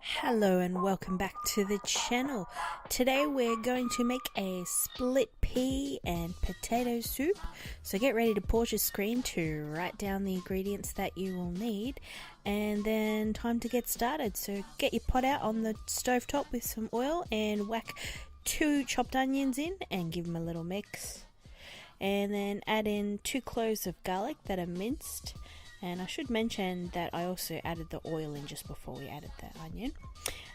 Hello and welcome back to the channel. Today we're going to make a split pea and potato soup. So get ready to pause your screen to write down the ingredients that you will need, and then time to get started. So get your pot out on the stovetop with some oil and whack 2 chopped onions in and give them a little mix. And then add in 2 cloves of garlic that are minced. And I should mention that I also added the oil in just before we added the onion.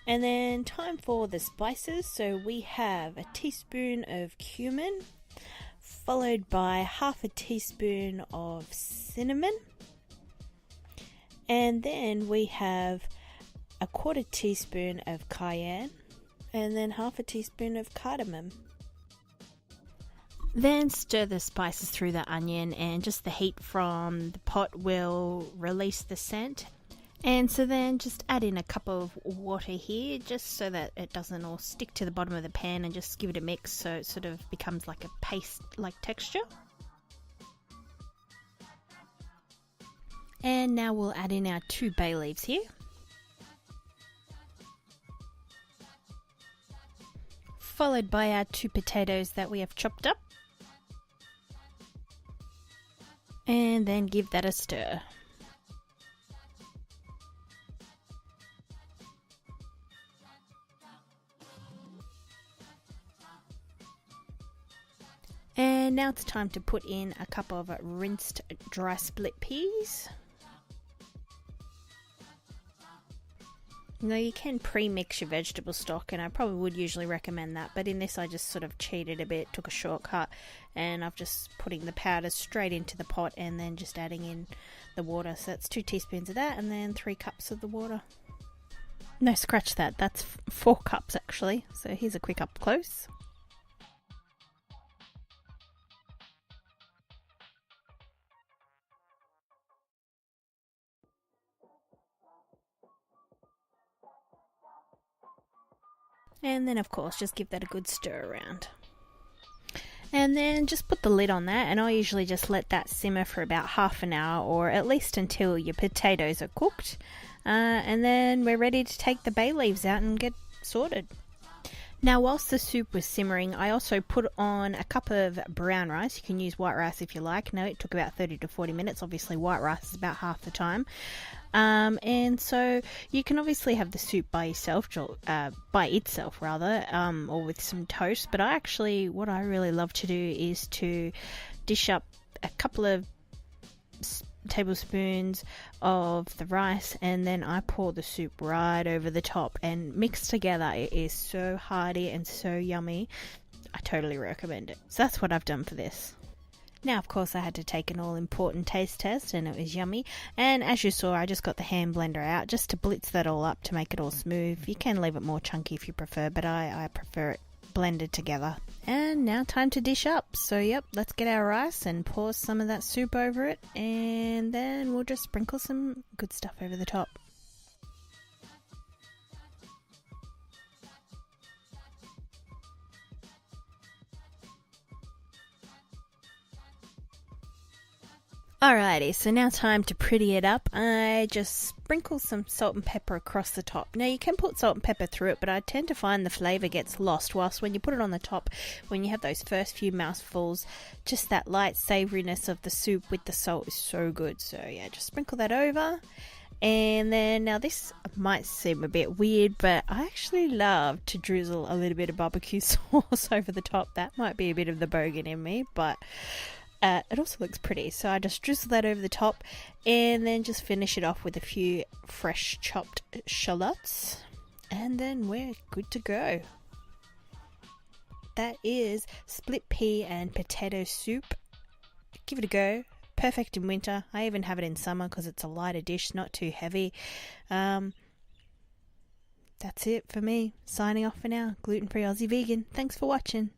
And then time for the spices. So we have a teaspoon of cumin, followed by half a teaspoon of cinnamon. And then we have a 1/4 teaspoon of cayenne, and then half a teaspoon of cardamom. Then stir the spices through the onion, and just the heat from the pot will release the scent. And so then just add in a cup of water here, just so that it doesn't all stick to the bottom of the pan, and just give it a mix so it sort of becomes like a paste-like texture. And now we'll add in our 2 bay leaves here. Followed by our 2 potatoes that we have chopped up. And then give that a stir. And now it's time to put in a cup of rinsed dry split peas. Now you can pre-mix your vegetable stock, and I probably would usually recommend that, but in this I just sort of cheated a bit, took a shortcut, and I've just putting the powder straight into the pot and then just adding in the water. So that's 2 teaspoons of that, and then 3 cups of the water. No, scratch that, that's 4 cups actually. So here's a quick up close. And then of course just give that a good stir around. And then just put the lid on that, and I usually just let that simmer for about half an hour, or at least until your potatoes are cooked. And then we're ready to take the bay leaves out and get sorted. Now whilst the soup was simmering, I also put on a cup of brown rice. You can use white rice if you like. No, it took about 30 to 40 minutes. Obviously white rice is about half the time. And so you can obviously have the soup by itself, or with some toast. But what I really love to do is to dish up a couple of tablespoons of the rice, and then I pour the soup right over the top and mix together. It is so hearty and so yummy. I totally recommend it. So that's what I've done for this. Now of course I had to take an all important taste test, and it was yummy. And as you saw, I just got the hand blender out just to blitz that all up to make it all smooth. You can leave it more chunky if you prefer, but I prefer it blended together. And now time to dish up. So yep, let's get our rice and pour some of that soup over it, and then we'll just sprinkle some good stuff over the top. Alrighty, so now time to pretty it up. I just sprinkle some salt and pepper across the top. Now you can put salt and pepper through it, but I tend to find the flavour gets lost, whilst when you put it on the top, when you have those first few mouthfuls, just that light savouriness of the soup with the salt is so good. So yeah, just sprinkle that over. And then, now this might seem a bit weird, but I actually love to drizzle a little bit of barbecue sauce over the top. That might be a bit of the bogan in me, but it also looks pretty. So I just drizzle that over the top, and then just finish it off with a few fresh chopped shallots, and then we're good to go. That is split pea and potato soup. Give it a go. Perfect in winter. I even have it in summer because it's a lighter dish, not too heavy. That's it for me. Signing off for now. Gluten-free Aussie vegan. Thanks for watching.